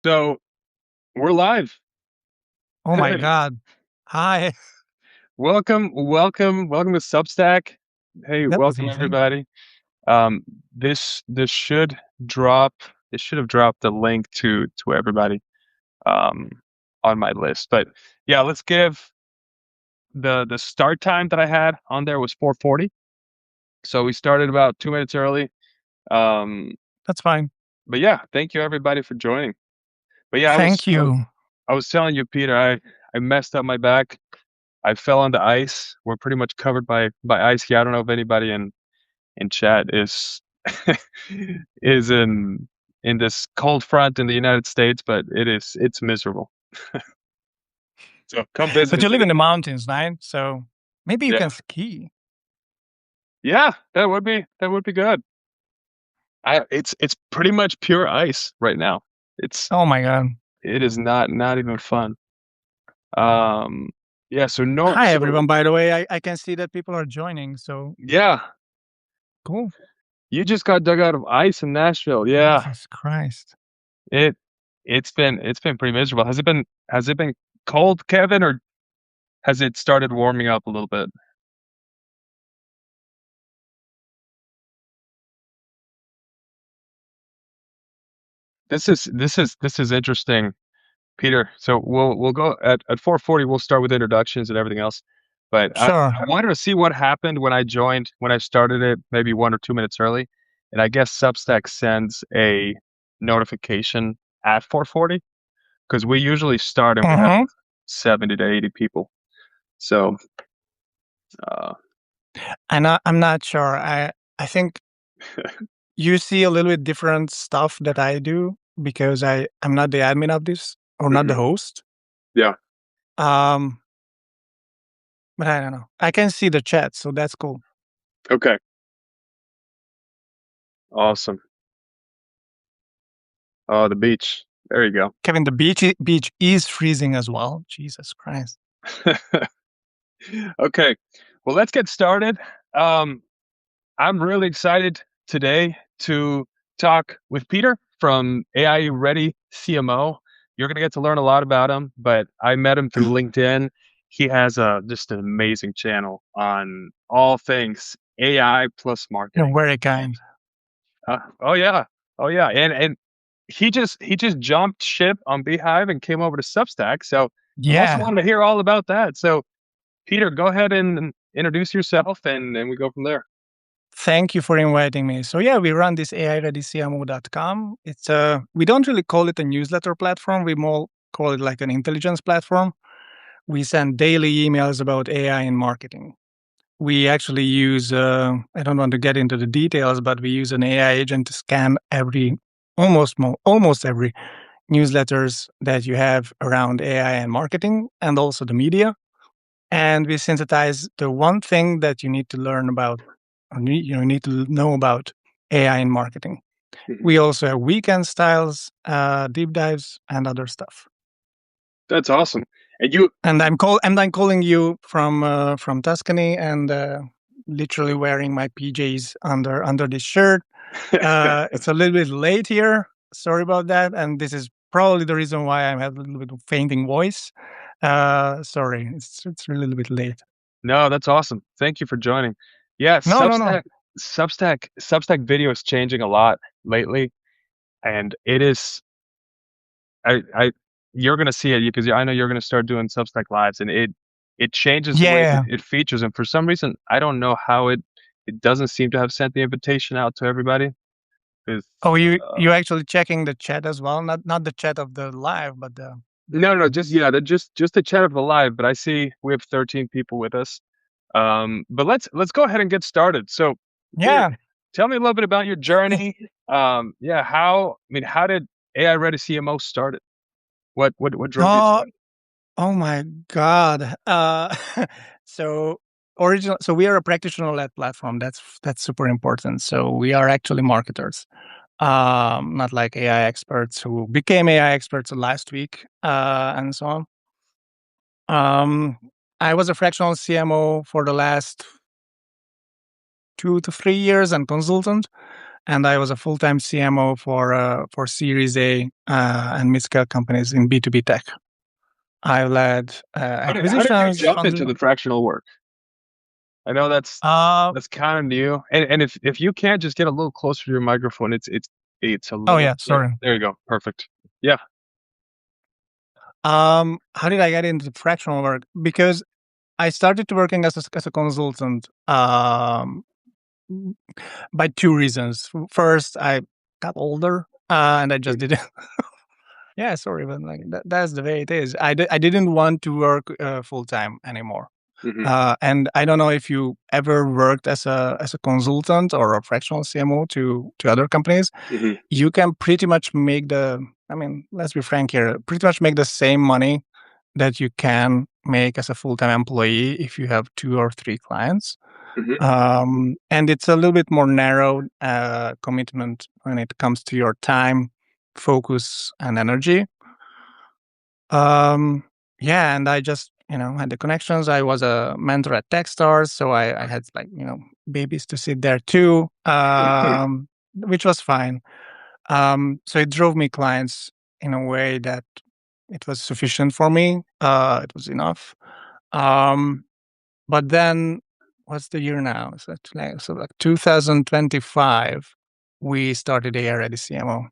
So we're live. Oh my God. Hi. Welcome to Substack. Hey, That was welcome easy. everybody. Um, this should drop. It should have dropped the link to everybody um on my list. But yeah, let's give the start time that I had on there was 4:40. So we started about 2 minutes early. Um, That's fine. but yeah, thank you everybody for joining. But yeah, Thank you. I was telling you, Peter, I messed up my back. I fell on the ice. We're pretty much covered by ice here. I don't know if anybody in chat is is in this cold front in the United States, but it's miserable. So come visit But us you live again. in the mountains, right? So maybe you Yeah, can ski. yeah, that would be good. It's pretty much pure ice right now. It's Oh my God. it is not even fun. Um, yeah. So no, Hi, so everyone. By the way, I can see that people are joining. So yeah, cool. you just got dug out of ice in Nashville. Yeah. Jesus Christ. It it's been pretty miserable. Has it been cold, Kevin, or has it started warming up a little bit? This is interesting, Peter. So we'll go at 4:40. We'll start with introductions and everything else. But Sure. I wanted to see what happened when I started it, maybe 1 or 2 minutes early. And I guess Substack sends a notification at 4:40 because we usually start and we have hmm 70 to 80 people. So uh, I'm not sure. I think you see a little bit different stuff that I do because I'm not the admin of this or not the mhm. host. Yeah. Um, but I don't know. I can see the chat, so that's cool. Okay. Awesome. Oh, the beach. There you go. Kevin, the beach is freezing as well. Jesus Christ. Okay. Well, let's get started. Um, I'm really excited today to talk with Peter from AI Ready CMO. You're going to get to learn a lot about him, but I met him through LinkedIn. He has just an amazing channel on all things AI plus You're marketing. very kind. Oh yeah. Oh yeah. And he just jumped ship on Beehive and came over to Substack. So I'm also Yeah. wanting to hear all about that. So Peter, go ahead and introduce yourself and we go from there. Thank you for inviting me. So yeah, we run this AIReadyCMO.com. It's we don't really call it a newsletter platform. We more call it like an intelligence platform. We send daily emails about AI in marketing. We actually use I don't want to get into the details, but we use an AI agent to scan almost every newsletters that you have around AI and marketing and also the media. And we synthesize the one thing that you need to learn about, or need to know about AI in marketing. Mhm. We also have weekend styles, deep dives, and other stuff. That's awesome. And you, And I'm calling you from Tuscany, and literally wearing my PJs under this shirt. It's a little bit late here. Sorry about that, and this is probably the reason why I have a little bit of fainting voice. Sorry, it's a little bit late. no, that's awesome. Thank you for joining. Yeah, No, no, no. Substack video is changing a lot lately, and it is. I you're gonna see it because I know you're gonna start doing Substack lives, and it changes the way that Yeah. it features. And for some reason, I don't know how it doesn't seem to have sent the invitation out to everybody. 'Cause, Oh, you uh, actually checking the chat as well? Not the chat of the live, but the no, no, just yeah, just the chat of the live. But I see we have 13 people with us. But let's go ahead and get started. So, Peter, yeah. tell me a little bit about your journey. Yeah, how did AI Ready CMO started? What drove you to Oh, it? oh my God. So so we are a practitioner-led platform. That's super important. So we are actually marketers, not like AI experts who became AI experts last week, and so on. Um, I was a fractional CMO for the last 2 to 3 years and consultant. and I was a full-time CMO for Series A and mid-scale companies in B2B tech. I led How did you acquisitions, jump into funding. the fractional work? I know Uh, that's kind of new. And if you can't just get a little closer to your microphone, it's a oh little yeah, yeah, sorry. there you go. Perfect. Yeah. How did I get into fractional work? Because I started to working as a consultant by two reasons. First, I got older and I just didn't. Yeah, sorry, but like that's the way it is. I didn't want to work full time anymore. Mm-hmm. And I don't know if you ever worked as a consultant or a fractional CMO to other companies. Mm-hmm. You can pretty much make the. I mean, let's be frank here. Pretty much make the same money that you can make as a full time employee if you have two or three clients. Mm-hmm. And it's a little bit more narrow commitment when it comes to your time, focus, and energy. Um, yeah, and I just had the connections. I was a mentor at Techstars, so I had like babies to sit there too, which was fine. So it drove me clients in a way that it was sufficient for me. It was enough. Um, but then, what's the year now? So like 2025, we started AI Ready CMO.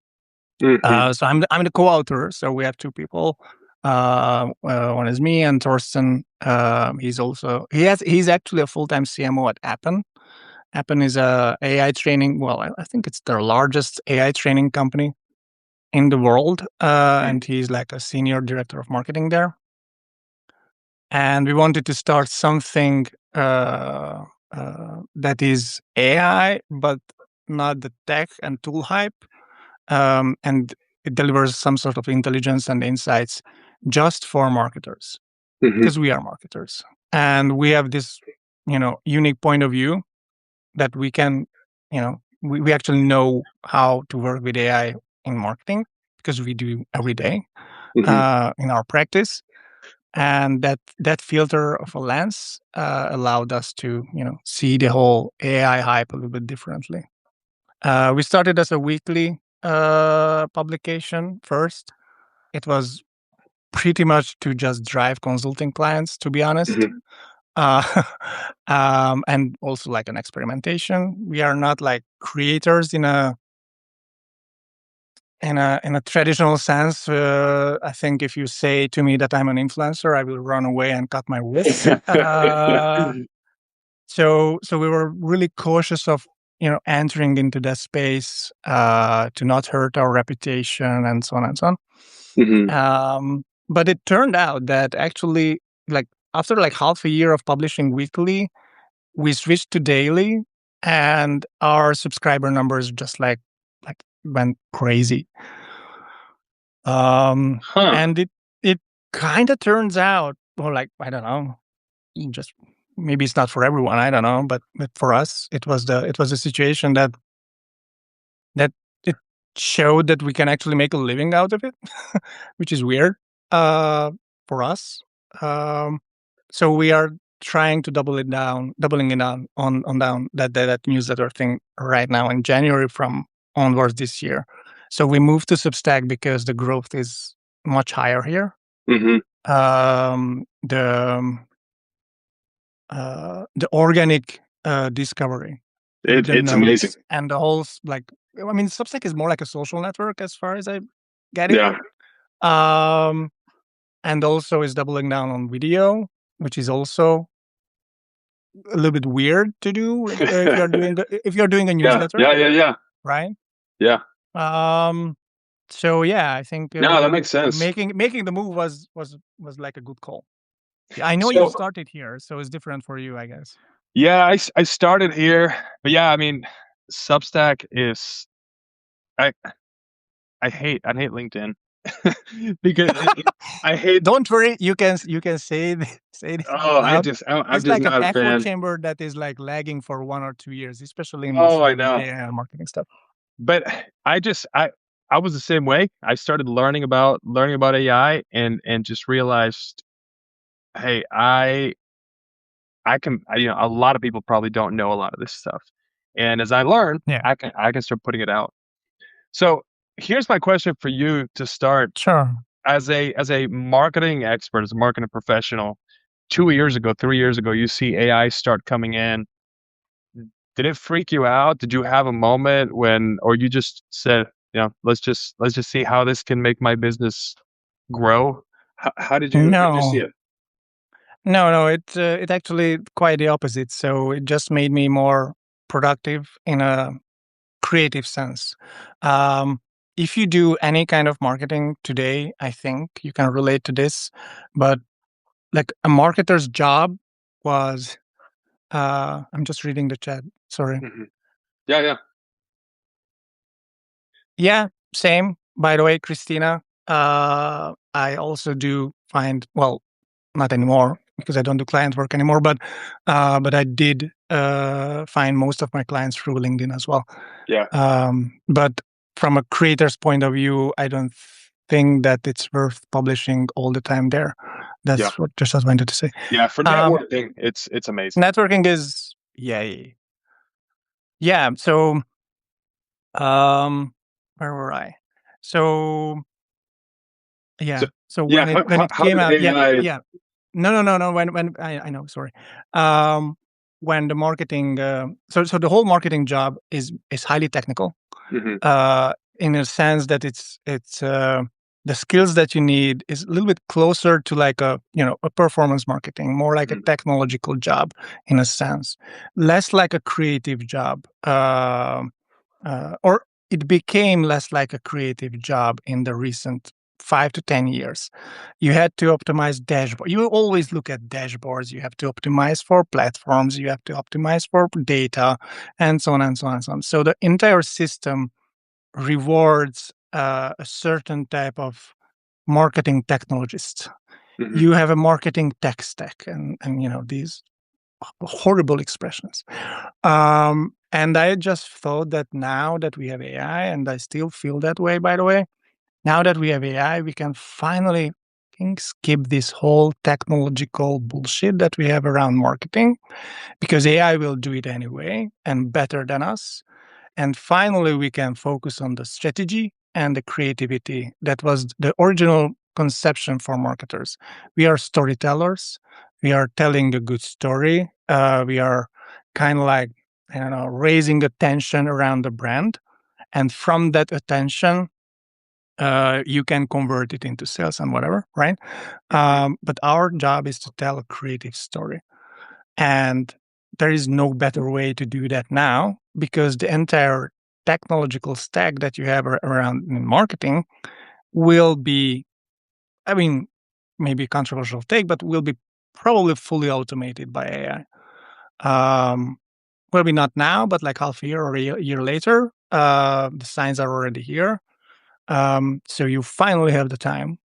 Mm-hmm. So I'm the co-author. So we have two people. One is me and Torsten. He's actually a full-time CMO at Appen. Appen is a AI training. Well, I think it's the largest AI training company in the world, and he's like a senior director of marketing there. And we wanted to start something that is AI, but not the tech and tool hype, and it delivers some sort of intelligence and insights just for marketers Mm-hmm. because we are marketers and we have this unique point of view that we can we actually know how to work with AI in marketing because we do every day Mm-hmm. in our practice, and that filter of a lens allowed us to see the whole AI hype a little bit differently. We started as a weekly publication first. It was pretty much to just drive consulting clients, to be honest. Mm-hmm. Uh, and also like an experimentation. We are not like creators in a traditional sense. I think if you say to me that I'm an influencer, I will run away and cut my wrists. So we were really cautious of entering into that space to not hurt our reputation and so on and so on. Mm-hmm. But it turned out that actually, like after like half a year of publishing weekly, we switched to daily, and our subscriber numbers just like went crazy. Huh. And it kind of turns out, well, like I don't know, just maybe it's not for everyone, I don't know, but for us it was a situation that it showed that we can actually make a living out of it, which is weird uh for us. um so we are trying to doubling it down on down that newsletter thing right now in January from onwards this year. So we moved to Substack because the growth is much higher here. Mm-hmm. The organic discovery with the It's amazing. notes and the whole like I mean Substack is more like a social network as far as I get it. Yeah. Um and also is doubling down on video, which is also a little bit weird to do if you're doing a Yeah. newsletter, Yeah. Yeah. Yeah. right? Yeah. Um so yeah, I think No, that makes sense. making the move was like a good call. Yeah, I know you So started here, so it's different for you, I guess. yeah, I started here, but yeah, I mean, Substack is I I hate LinkedIn because I hate. Don't worry, you can say this out Oh, loud. I'm It's just like an not a echo fan. chamber that is like lagging for 1 or 2 years, especially in this Oh, I field of know. AI and marketing stuff. But I just I was the same way. I started learning about AI and just realized, hey, I can, a lot of people probably don't know a lot of this stuff. And as I learn, Yeah. I can start putting it out. So here's my question for you to start. Sure. As a marketing expert, as a marketing professional, 2 years ago, 3 years ago, you see AI start coming in. Did it freak you out? Did you have a moment when, or you just said, let's just see how this can make my business grow? How did you see No, it? no. It actually quite the opposite. So it just made me more productive in a creative sense. Um, if you do any kind of marketing today, I think you can relate to this. But like a marketer's job was, I'm just reading the chat. Sorry. Mhm. Yeah, yeah. Yeah, same. By the way, Christina, I also do find, well, not anymore because I don't do client work anymore, but I did find most of my clients through LinkedIn as well. Yeah, But from a creator's point of view, I don't think that it's worth publishing all the time there. yeah, That's what just I wanted to say. yeah. For Um, networking, it's amazing. networking is yay. Yeah. So um, where were I? So So yeah. So yeah, when it how when how, it how came did out, yeah, AI? yeah. No. When I know, sorry. Um, when the marketing, so the whole marketing job is highly technical, Mhm, in a sense that it's the skills that you need is a little bit closer to like a performance marketing, more like a mhm, technological job in a sense, less like a creative job. Or it became less like a creative job in the recent 5 to 10 years. You had to optimize dashboard. You always look at dashboards. You have to optimize for platforms. You have to optimize for data, and so on and so on and so on. So the entire system rewards a certain type of marketing technologist. mhm. You have a marketing tech stack, and these horrible expressions. And I just thought that now that we have AI, and I still feel that way, by the way, now that we have AI, we can finally skip this whole technological bullshit that we have around marketing because AI will do it anyway and better than us. And finally, we can focus on the strategy and the creativity. That was the original conception for marketers. We are storytellers. We are telling a good story. We are kind of like, I don't know, raising attention around the brand. And from that attention, you can convert it into sales and whatever, right? Mhm. But our job is to tell a creative story. And there is no better way to do that now because the entire technological stack that you have around in marketing will be, I mean, maybe a controversial take, but will be probably fully automated by AI. Maybe not now, but like half a year or a year later, the signs are already here. So you finally have the time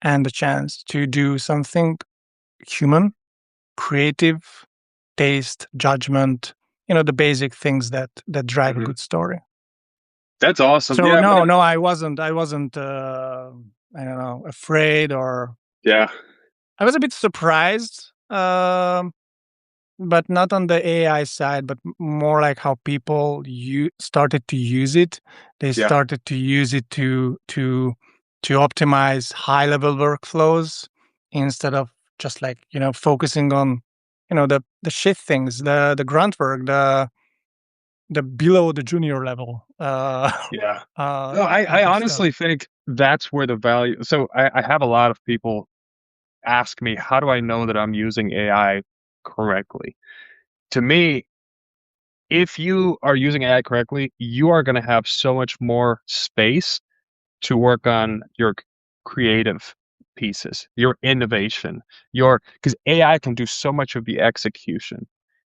and the chance to do something human, creative, taste, judgment, the basic things that drive a Mhm. good story. That's awesome. So Yeah, no, I wasn't I don't know, afraid, or yeah, I was a bit surprised, but not on the AI side, but more like how people started to use it. They yeah, started to use it to optimize high level workflows instead of just like focusing on the shit things, the grunt work, the below the junior level yeah. No, I type of stuff. honestly think that's where the value. So I have a lot of people ask me, how do I know that I'm using AI correctly? To me, if you are using AI correctly, you are going to have so much more space to work on your creative pieces, your innovation, your because AI can do so much of the execution,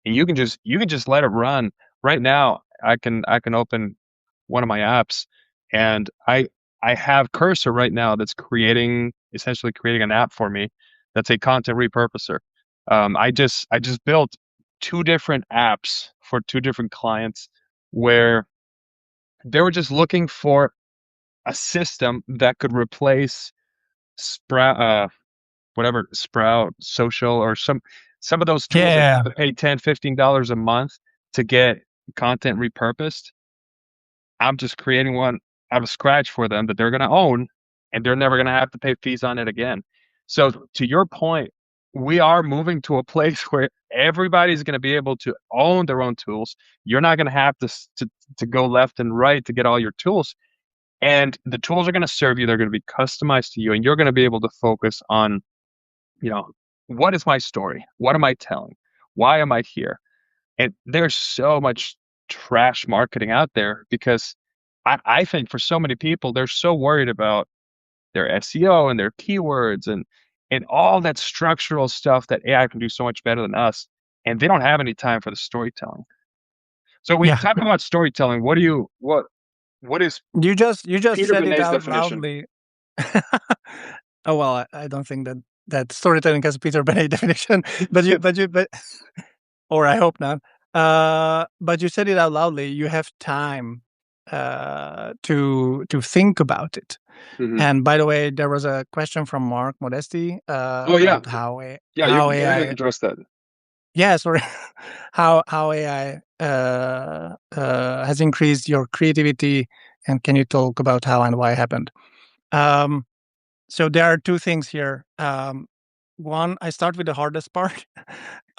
and you can just let it run. Right now, I can open one of my apps, and I have Cursor right now that's essentially creating an app for me. That's a content repurposer. I just built two different apps for two different clients where they were just looking for a system that could replace Sprout, whatever Sprout Social or some of those tools that you Yeah. have to pay $10, $15 a month to get content repurposed. I'm just creating one out of scratch for them that they're going to own, and they're never going to have to pay fees on it again. So to your point, we are moving to a place where everybody's going to be able to own their own tools. You're not going to have to go left and right to get all your tools, and the tools are going to serve you. They're going to be customized to you, and you're going to be able to focus on, you know, what is my story? What am I telling? Why am I here? And there's so much trash marketing out there because I think for so many people, they're so worried about their SEO and their keywords and all that structural stuff that AI can do so much better than us. And they don't have any time for the storytelling. So when you Yeah. talk about storytelling, what is You just Peter said it Benet's out definition? loudly. Oh well, I don't think that storytelling has a Peter Benet definition, but or I hope not. But you said it out loudly. You have time to think about it. Hmm. And by the way, there was a question from Mark Modesti Oh yeah, about how yeah. You how go ahead and AI. address that. Yeah, sorry. How AI has increased your creativity, and can you talk about how and why it happened? Um, so there are two things here. One, I start with the hardest part,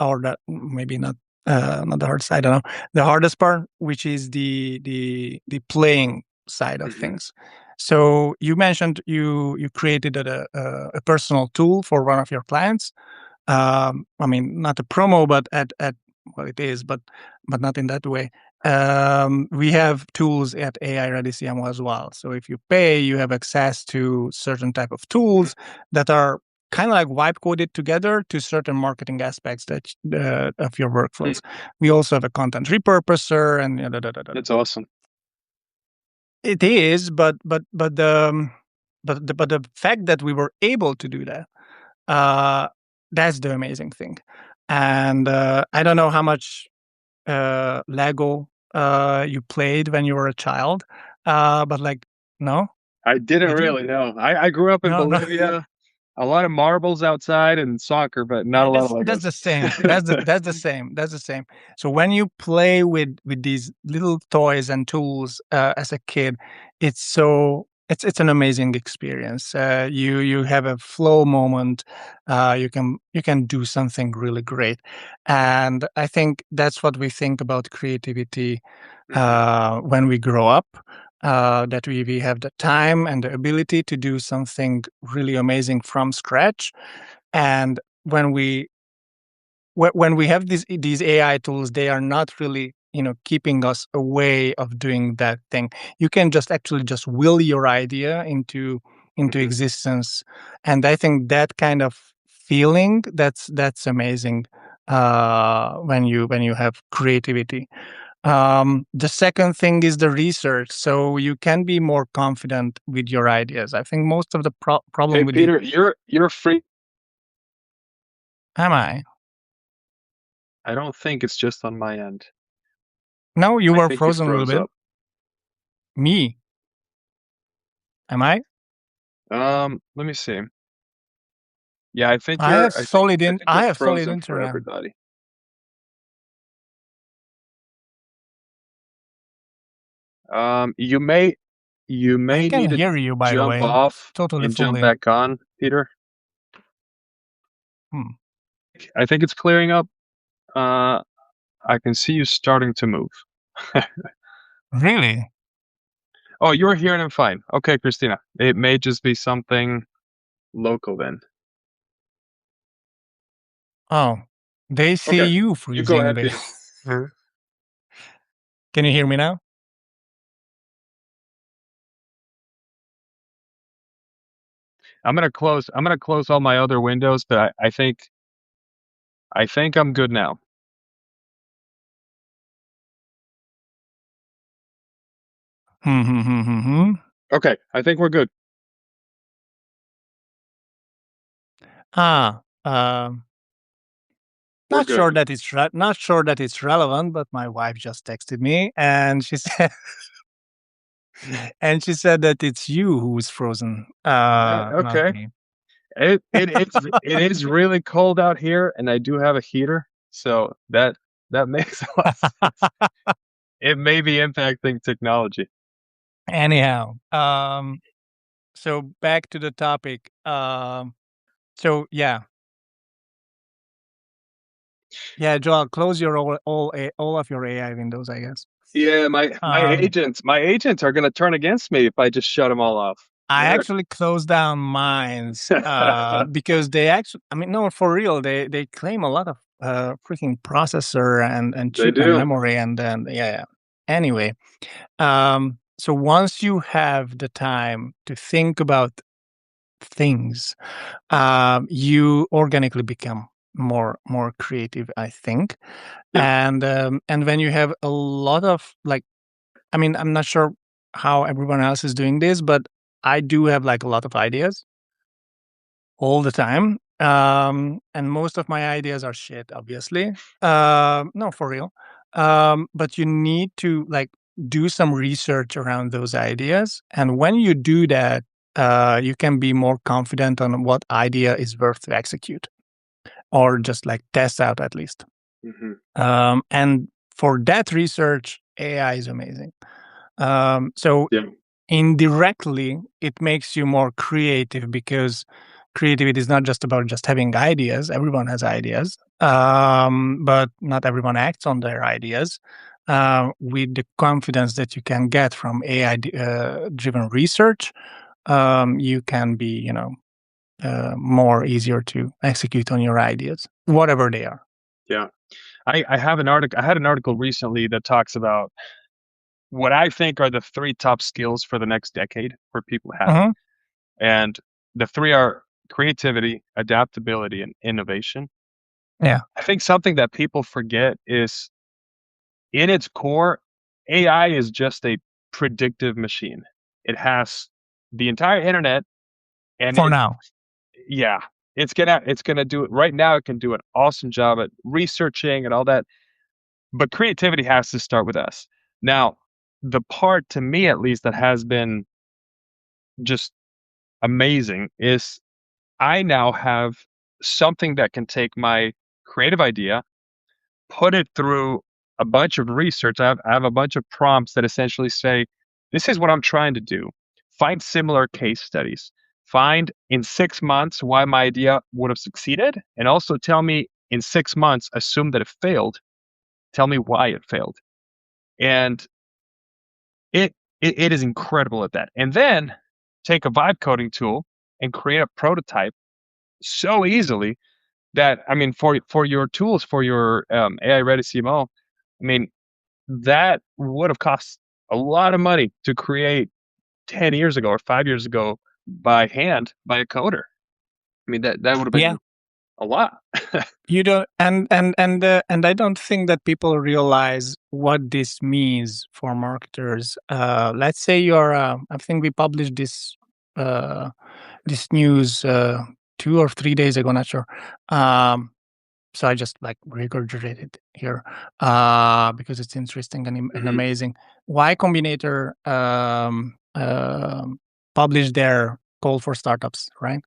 or that maybe not the hardest. I don't know. The hardest part, which is the playing side of Hmm. things. So you mentioned you created a personal tool for one of your clients. I mean, not a promo, but at well, it is, but not in that way. We have tools at AI Ready CMO as well. So if you pay, you have access to certain type of tools that are kind of like wipe coded together to certain marketing aspects that of your workflows. We also have a content repurposer and da, da, da, da. That's awesome. It is, but the fact that we were able to do that, uh, that's the amazing thing. And I don't know how much Lego you played when you were a child, but like, no, I didn't did you? really know. I grew up in No, no. Bolivia. A lot of marbles outside and soccer, but not a lot of That's Legos. the same. That's the same. That's the same. So when you play with these little toys and tools as a kid, it's an amazing experience. You have a flow moment. You can do something really great, and I think that's what we think about creativity Hmm. when we grow up. That we have the time and the ability to do something really amazing from scratch, and when we have these AI tools, they are not really keeping us away of doing that thing. You can just actually just will your idea into Hmm. existence, and I think that kind of feeling that's amazing when you have creativity. The second thing is the research, so you can be more confident with your ideas. I think most of the problem Hey, with the Peter, you're free. am I I don't think it's just on my end. no, you I were think you frozen a little froze bit. up. Me, am I? Let me see. Yeah, I think I have you're I have solid frozen for internet. everybody. You may I can need to hear you, by the jump way, off totally and jump fully. back on, Peter. Hmm. I think it's clearing up. Uh, I can see you starting to move. Really? Oh, you're hearing him fine. Okay, Christina. It may just be something local then. Oh, they see Okay, you you go freezing. ahead, Peter. Can you hear me now? I'm gonna close all my other windows, but I think I'm good now. Hmm, hmm, hmm, hmm, hmm. Okay, I think we're good. Ah, um, We're good. not sure that it's relevant, but my wife just texted me and she said and she said that it's you who's frozen, not Okay. me. It is really cold out here, and I do have a heater, so that makes a lot of sense. it may be impacting technology. Anyhow, so back to the topic. So yeah, Joel, close your all of your AI windows, I guess. Yeah, my Um, agents are gonna turn against me if I just shut them all off. I They're actually closed down mines because they actually, I mean, no, for real, they claim a lot of freaking processor and they chip and do. memory and yeah. Anyway, so once you have the time to think about things, you organically become more creative, I think. Yeah. And when you have a lot of like, I mean, I'm not sure how everyone else is doing this, but I do have like a lot of ideas all the time. And most of my ideas are shit, obviously. No, for real. But you need to like do some research around those ideas. And when you do that, you can be more confident on what idea is worth to execute or just like test out at least. Hmm. And for that research, AI is amazing. So Yeah. indirectly, it makes you more creative because creativity is not just about just having ideas. Everyone has ideas, but not everyone acts on their ideas. With the confidence that you can get from AI driven research, you can be, more easier to execute on your ideas, whatever they are. Yeah. I have an article. I had an article recently that talks about what I think are the three top skills for the next decade for people to have. Hmm. And the three are creativity, adaptability, and innovation. Yeah, I think something that people forget is in its core, AI is just a predictive machine. It has the entire internet and for now. yeah, it's gonna do it right now. It can do an awesome job at researching and all that, but creativity has to start with us. Now, the part to me at least that has been just amazing is I now have something that can take my creative idea, put it through a bunch of research. I have a bunch of prompts that essentially say, this is what I'm trying to do. Find similar case studies. Find in 6 months why my idea would have succeeded. And also tell me in 6 months, assume that it failed. Tell me why it failed. And it, it is incredible at that. And then take a vibe coding tool and create a prototype so easily that I mean for your tools for your AI ready CMO, I mean that would have cost a lot of money to create 10 years ago or 5 years ago by hand by a coder. I mean that would have Yeah. been a lot. You don't, and I don't think that people realize what this means for marketers. Let's say you're, I think we published uh, this news 2 or 3 days ago, not sure. So I just like regurgitated here because it's interesting and Hmm. amazing. Y Combinator published their call for startups, right?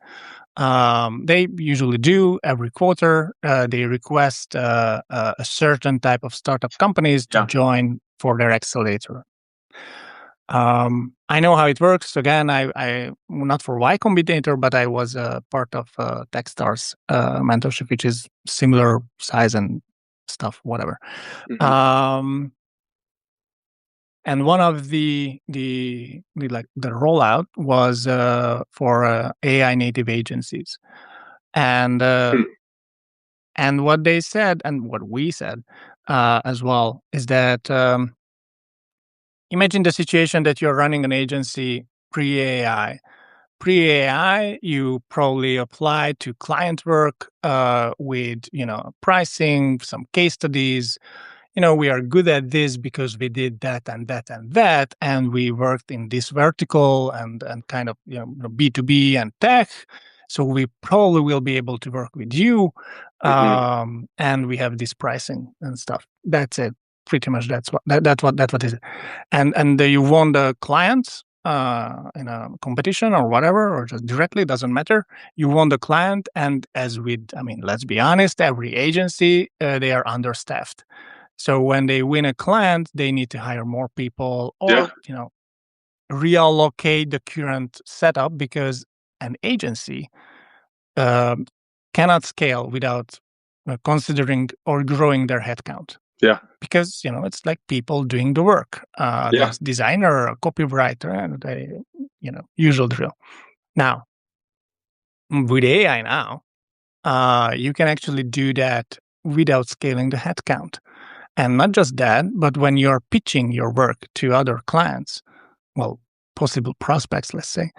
They usually do every quarter. They request a certain type of startup companies to Yeah. join for their accelerator. I know how it works. Again, I not for Y Combinator, but I was a part of Techstars mentorship, which is similar size and stuff, whatever. Hmm. Um, and one of the like the rollout was for AI native agencies, and what they said and what we said as well is that imagine the situation that you're running an agency pre AI. Pre AI, you probably apply to client work with pricing, some case studies. We are good at this because we did that and that and that, and we worked in this vertical and kind of B2B and tech. So we probably will be able to work with you, Hmm. and we have this pricing and stuff. That's it. Pretty much. That's what is it. And you won the client in a competition or whatever, or just directly, doesn't matter. You won the client, and as with, I mean, let's be honest, every agency they are understaffed. So when they win a client, they need to hire more people Yeah. or, reallocate the current setup because an agency um, cannot scale without considering or growing their headcount. Yeah. Because it's like people doing the work. Yeah. There's designer, a copywriter, and they, usual drill. Now with AI now, you can actually do that without scaling the headcount. And not just that, but when you're pitching your work to other clients, well, possible prospects, let's say,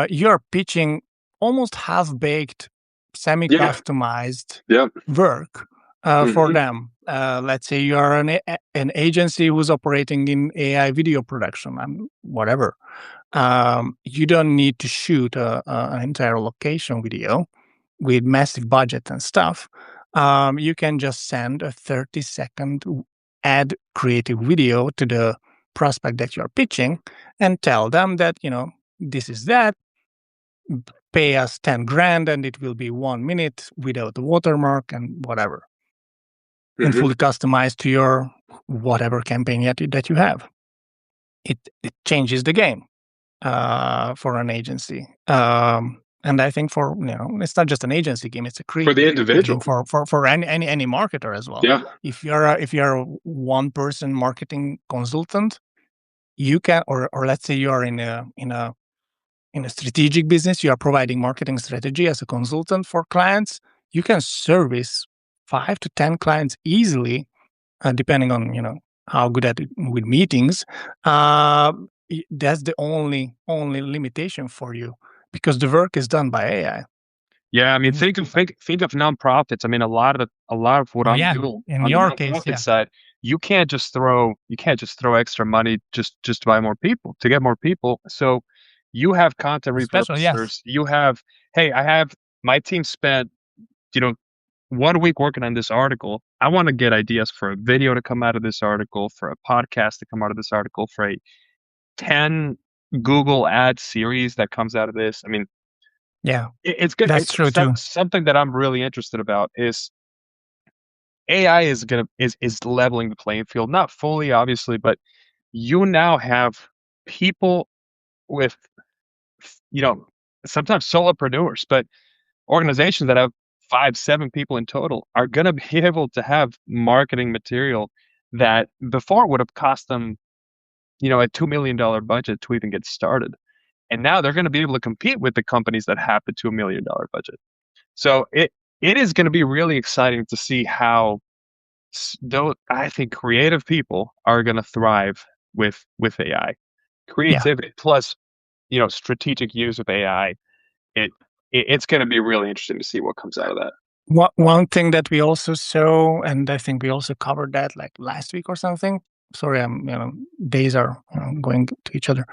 you're pitching almost half-baked, Yeah. semi-customized Yeah. work for Hmm. them. Let's say you are an agency who's operating in AI video production, whatever. You don't need to shoot an entire location video with massive budget and stuff. You can just send a 30-second ad creative video to the prospect that you're pitching and tell them that, this is that, pay us 10 grand and it will be 1 minute without the watermark and whatever, and Hmm. fully customized to your whatever campaign that you have. It changes the game for an agency. And I think it's not just an agency game; it's a For the creative game individual. for any marketer as well. Yeah. If you're a one person marketing consultant, you can, or let's say you are in a strategic business, you are providing marketing strategy as a consultant for clients. You can service 5 to 10 clients easily, depending on how good at it with meetings. uh, that's the only limitation for you because the work is done by AI. Yeah, I mean, Mhm. think of nonprofits. I mean, a lot of what Oh I'm yeah, doing in on the your case, nonprofit yeah, side, you can't just throw extra money just to buy more people, to get more people. So you have content especially yes, repurposers. Hey, I have my team spent, you know, 1 week working on this article. I want to get ideas for a video to come out of this article, for a podcast to come out of this article, for a 10 Google ad series that comes out of this. I mean, yeah, it's good. that's true too. Something that I'm really interested about is AI is leveling the playing field, not fully, obviously, but you now have people with, you know, sometimes solopreneurs, but organizations that have 5, 7 people in total are going to be able to have marketing material that before would have cost them, a $2 million budget to even get started. And now they're going to be able to compete with the companies that have the $2 million budget. So it is going to be really exciting to see how though I think creative people are going to thrive with AI. Yeah. Creativity plus, strategic use of AI. It, it's going to be really interesting to see what comes out of that. One thing that we also saw, and I think we also covered that like last week or something. Sorry, days are going to each other,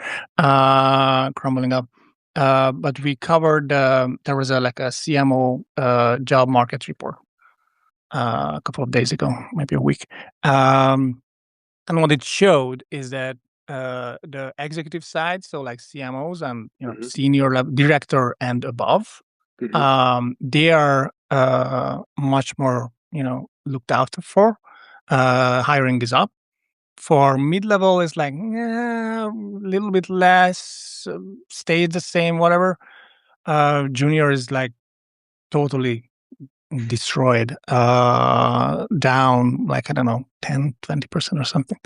crumbling up. But we covered. There was a CMO job market report a couple of days ago, maybe a week. And what it showed is that the executive side, so like CMOs and Hmm. senior level director and above, Hmm. they are much more looked after for. Hiring is up. For mid level, is like a little bit less, stayed the same, whatever. Junior is like totally destroyed, down like I don't know, 10-20% or something.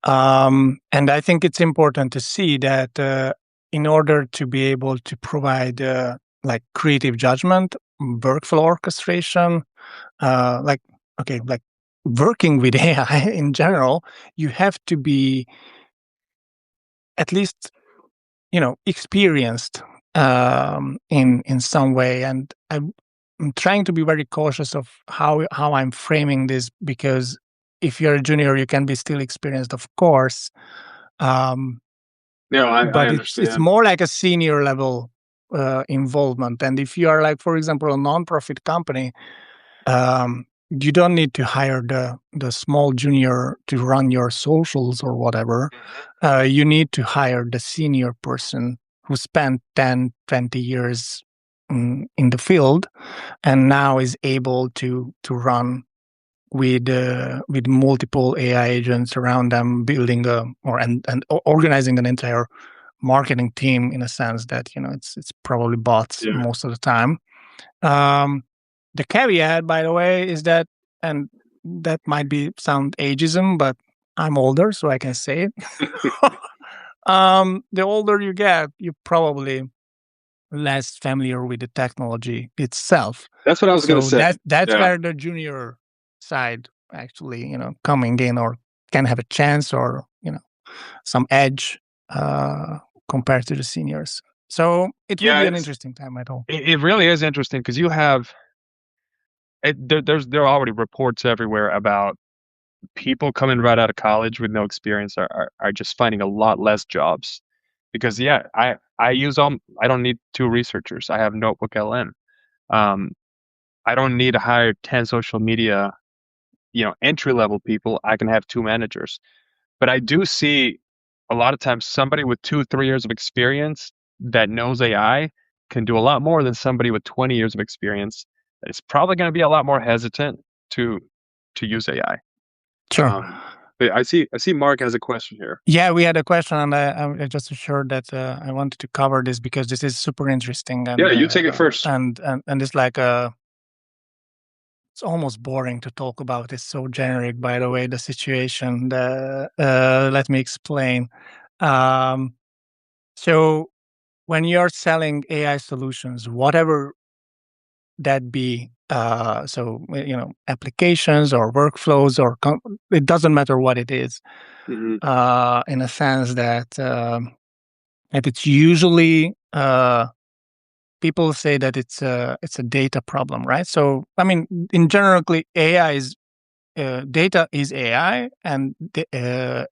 And I think it's important to see that in order to be able to provide like creative judgment, workflow orchestration, like okay, like working with AI in general, you have to be at least experienced in some way. And I'm trying to be very cautious of how I'm framing this because if you're a junior, you can be still experienced, of course, um, No, I but it's understand. more like a senior level involvement. And if you are like, for example, a nonprofit company, you don't need to hire the small junior to run your socials or whatever. You need to hire the senior person who spent 10-20 years in the field and now is able to run with multiple AI agents around them, building organizing an entire marketing team in a sense that it's probably bots Yeah. most of the time. Um, the caveat, by the way, is that, and that might be sound ageism, but I'm older, so I can say it. The older you get, you probably less familiar with the technology itself. That's what I was gonna So say. that's Yeah. where the junior side actually, coming in or can have a chance or some edge uh, compared to the seniors. So it will Yeah, be an interesting time at all. it really is interesting because you have there are already reports everywhere about people coming right out of college with no experience are just finding a lot less jobs because yeah, I don't need two researchers. I have Notebook LM. Um, I don't need to hire 10 social media, entry level people. I can have two managers. But I do see a lot of times somebody with 2, 3 years of experience that knows AI can do a lot more than somebody with 20 years of experience that is probably going to be a lot more hesitant to use AI. Sure. But I see Mark has a question here. Yeah, we had a question, and I'm just assured that I wanted to cover this because this is super interesting, Yeah, you take it first. and it's like it's almost boring to talk about. It's so generic, by the way, the situation. Let me explain. Um, so when you're selling AI solutions, whatever that be, applications or workflows it doesn't matter what it is, Hmm. in a sense that it's usually people say that it's a data problem, right? So I mean, in generally, AI is data is AI, and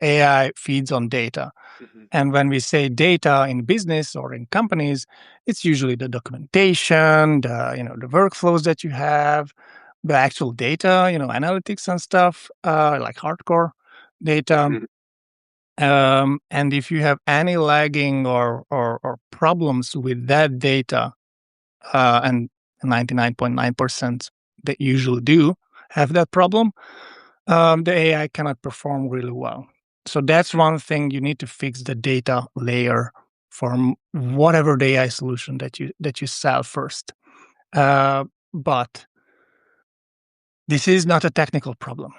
AI feeds on data. Hmm. And when we say data in business or in companies, it's usually the documentation, the workflows that you have, the actual data, analytics and stuff, like hardcore data. Hmm. And if you have any lagging or problems with that data, and 99.9% that usually do have that problem, the AI cannot perform really well. So that's one thing. You need to fix the data layer for whatever the AI solution that you sell first. But this is not a technical problem,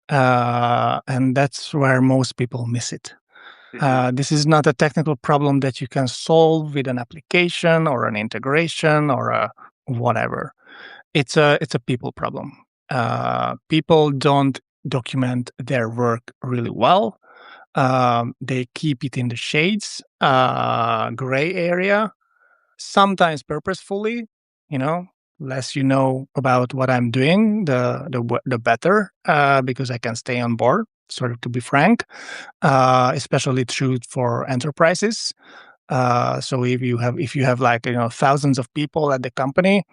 and that's where most people miss it. Hmm. This is not a technical problem that you can solve with an application or an integration or a whatever. It's a people problem. People don't document their work really well. They keep it in the shades, gray area, sometimes purposefully. You know, less you know about what I'm doing, the better, because I can stay on board. Sort of, to be frank, especially true for enterprises. So if you have like thousands of people at the company,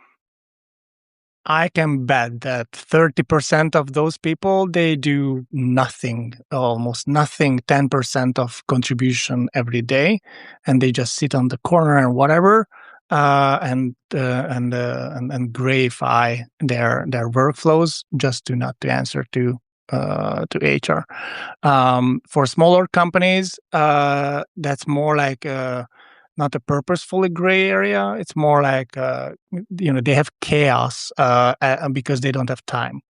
I can bet that 30% of those people, they do nothing, almost nothing, 10% of contribution every day, and they just sit on the corner and whatever, and grayify their workflows just to answer to HR. For smaller companies, that's more like not a purposefully gray area. It's more like they have chaos because they don't have time.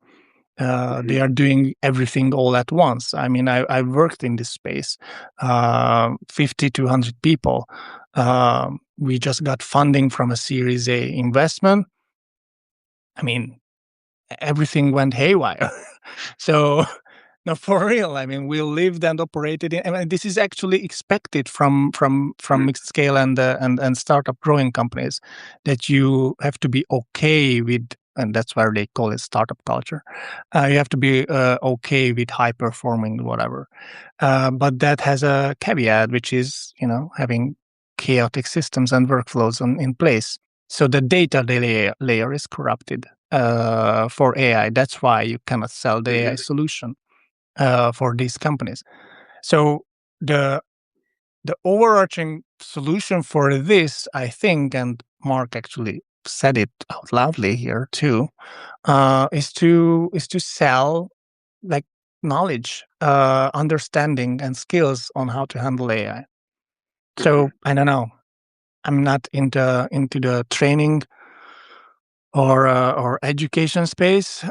They Hmm. are doing everything all at once. I mean, I worked in this space, 50 to 100 people. We just got funding from a Series A investment. I mean, everything went haywire. So, no, for real. I mean, we lived and operated in. I mean, this is actually expected from mixed scale and startup growing companies, that you have to be okay with, and that's why they call it startup culture. You have to be okay with high performing whatever, but that has a caveat, which is having chaotic systems and workflows in place. So the data layer is corrupted for AI. That's why you cannot sell the AI Hmm. solution for these companies. So the the overarching solution for this, I think, and Mark actually said it out loudly here too, is to sell like knowledge, understanding, and skills on how to handle AI. Mhm. So I don't know. I'm not into the training or education space.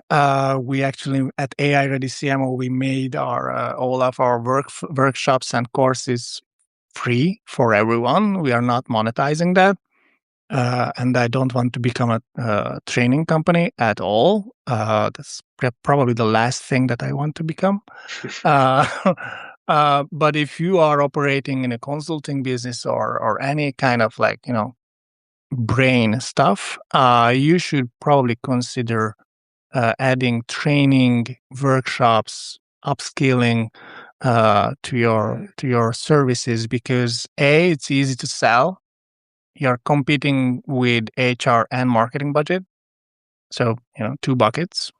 We actually at AI Ready CMO we made our all of our workshops and courses free for everyone. We are not monetizing that. And I don't want to become a training company at all. That's probably the last thing that I want to become. Uh, but if you are operating in a consulting business or any kind of like brain stuff, you should probably consider adding training, workshops, upskilling to your services because a it's easy to sell. You're competing with HR and marketing budget. So, two buckets,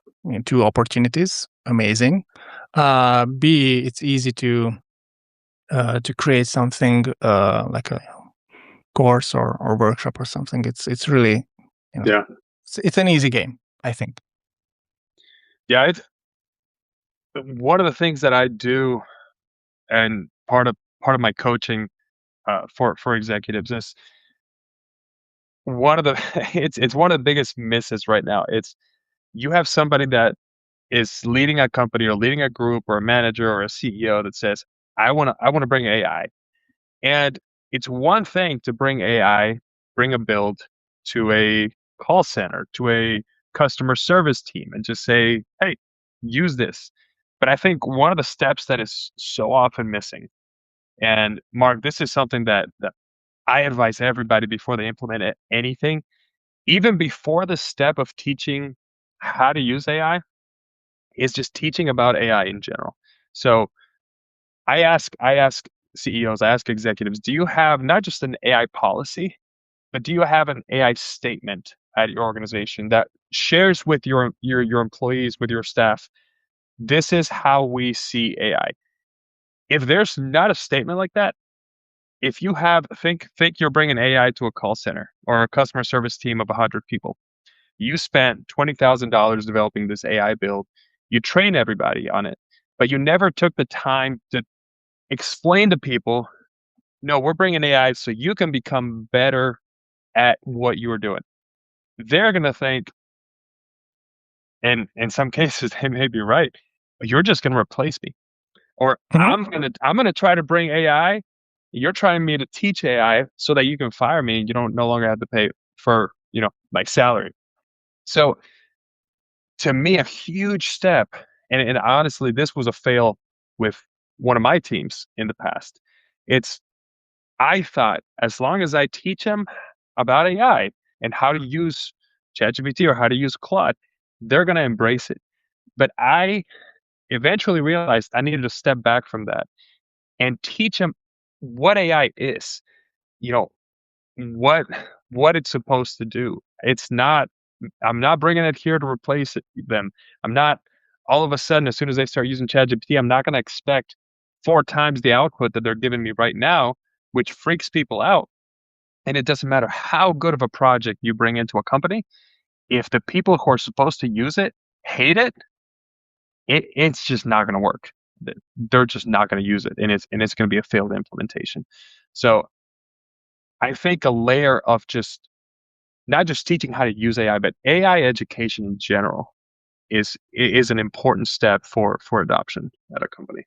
two opportunities. Amazing. B, it's easy to create something like a course or workshop or something. It's really, Yeah. it's an easy game, I think. Yeah, one of the things that I do, and part of my coaching for executives is one of the it's one of the biggest misses right now. It's you have somebody that is leading a company or leading a group or a manager or a CEO that says, I want to bring AI. And it's one thing to bring AI, bring a build to a call center, to a customer service team and just say, hey, use this. But I think one of the steps that is so often missing, and Mark, this is something that I advise everybody before they implement anything, even before the step of teaching how to use AI, is just teaching about AI in general. So I ask CEOs, I ask executives, do you have not just an AI policy, but do you have an AI statement at your organization that shares with your employees, with your staff, this is how we see AI? If there's not a statement like that, if you have think you're bringing AI to a call center or a customer service team of 100 people, you spent $20,000 developing this AI build, you train everybody on it, but you never took the time to explain to people, no, we're bringing AI so you can become better at what you are doing. They're going to think, and in some cases they may be right, you're just going to replace me, or Mhm. I'm going to try to bring AI. You're trying me to teach AI so that you can fire me and you don't no longer have to pay for my salary. So to me, a huge step, and honestly, this was a fail with one of my teams in the past. It's I thought as long as I teach them about AI and how to use ChatGPT or how to use Claude, they're going to embrace it. But I eventually realized I needed to step back from that and teach them what AI is, you know, what what it's supposed to do. It's not I'm not bringing it here to replace them. I'm not all of a sudden as soon as they start using ChatGPT, I'm not going to expect 4 times the output that they're giving me right now, which freaks people out. And it doesn't matter how good of a project you bring into a company, if the people who are supposed to use it hate it, it's just not going to work. They're just not going to use it, and it's going to be a failed implementation. So I think a layer of just not just teaching how to use AI, but AI education in general is an important step for adoption at a company.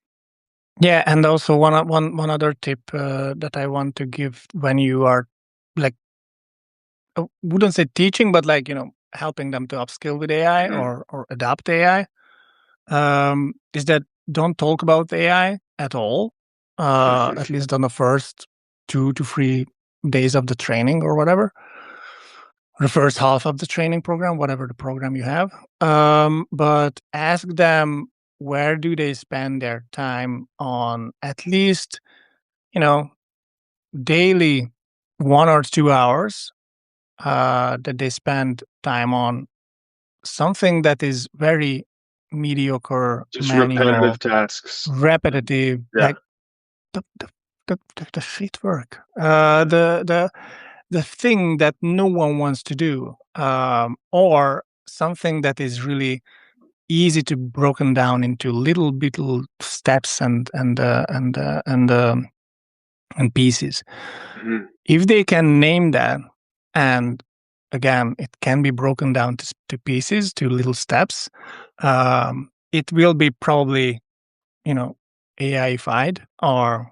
Yeah, and also one other tip that I want to give when you are like I wouldn't say teaching, but like helping them to upskill with AI Mhm. or adopt AI, is that don't talk about AI at all, at least on the first 2 to 3 days of the training or whatever, the first half of the training program, whatever the program you have. But ask them where do they spend their time on at least, you know, daily 1 or 2 hours that they spend time on something that is very mediocre, Just repetitive manual, tasks. repetitive, Yeah. like the shit work. The the thing that no one wants to do, or something that is really easy to broken down into little steps and pieces. Mhm. If they can name that, and again, it can be broken down to pieces, to little steps, it will be probably, you know, AI-fied, or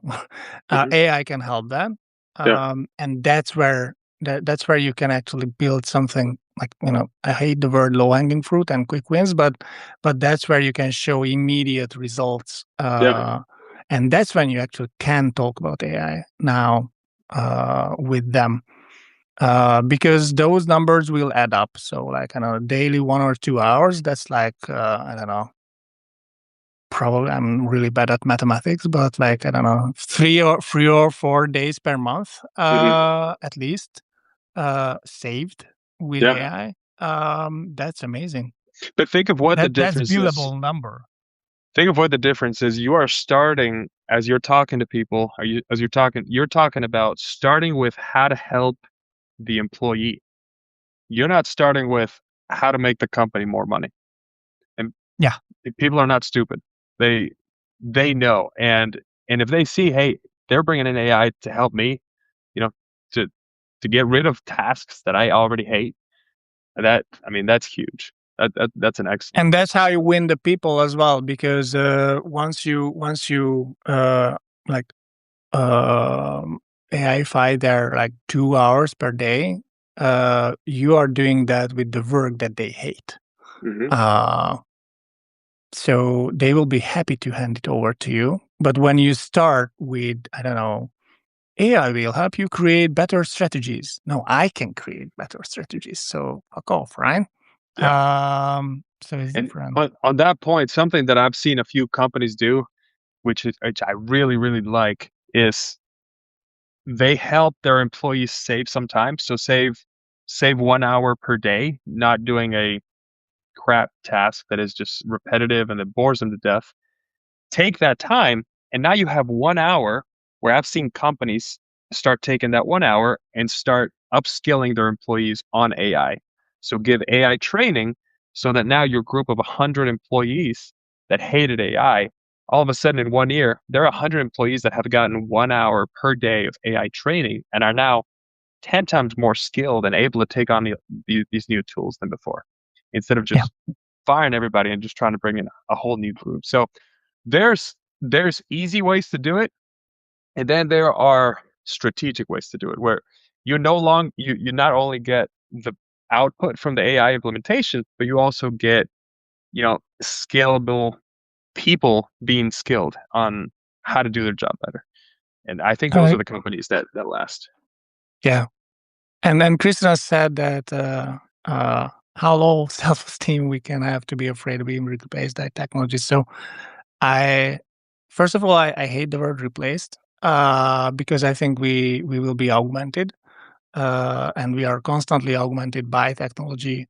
Mhm. AI can help that. Yeah. And that's where you can actually build something like, I hate the word low-hanging fruit and quick wins, but that's where you can show immediate results. Yeah. And that's when you actually can talk about AI now with them. Because those numbers will add up. So like, I don't know, daily 1 or 2 hours, that's like, I don't know, probably I'm really bad at mathematics, but like, I don't know, 3 or 4 days per month, Mhm. at least, saved with Yeah. AI. That's amazing. But think of what the That's difference is. billable number. Think of what the difference is. You are starting as you're talking to people, as you're talking about starting with how to help the employee. You're not starting with how to make the company more money. And Yeah. people are not stupid. They they know. And if they see, hey, they're bringing in AI to help me, you know, to get rid of tasks that I already hate, that I mean that's huge. That's an excellent. And that's how you win the people as well, because once you like AI-fy their like 2 hours per day, you are doing that with the work that they hate. Hmm. Uh, so they will be happy to hand it over to you. But when you start with, I don't know, AI will help you create better strategies. No, I can create better strategies. So fuck off, right? Yeah. So it's And different. but on that point, something that I've seen a few companies do, which I really, really like, is they help their employees save some time. So save 1 hour per day, not doing a crap task that is just repetitive and that bores them to death. Take that time, and now you have 1 hour where I've seen companies start taking that 1 hour and start upskilling their employees on AI. So give AI training so that now your group of 100 employees that hated AI, all of a sudden in 1 year, there are 100 employees that have gotten 1 hour per day of AI training and are now 10 times more skilled and able to take on these new tools than before, instead of Yeah. just firing everybody and just trying to bring in a whole new group. So there's easy ways to do it, and then there are strategic ways to do it where you not only get the output from the AI implementation, but you also get, scalable people being skilled on how to do their job better. And I think All those are right. the companies that last. Yeah. And then Krishna said that how low self-esteem we can have to be afraid of being replaced by technology. So I, first of all, I hate the word replaced, because I think we will be augmented, and we are constantly augmented by technology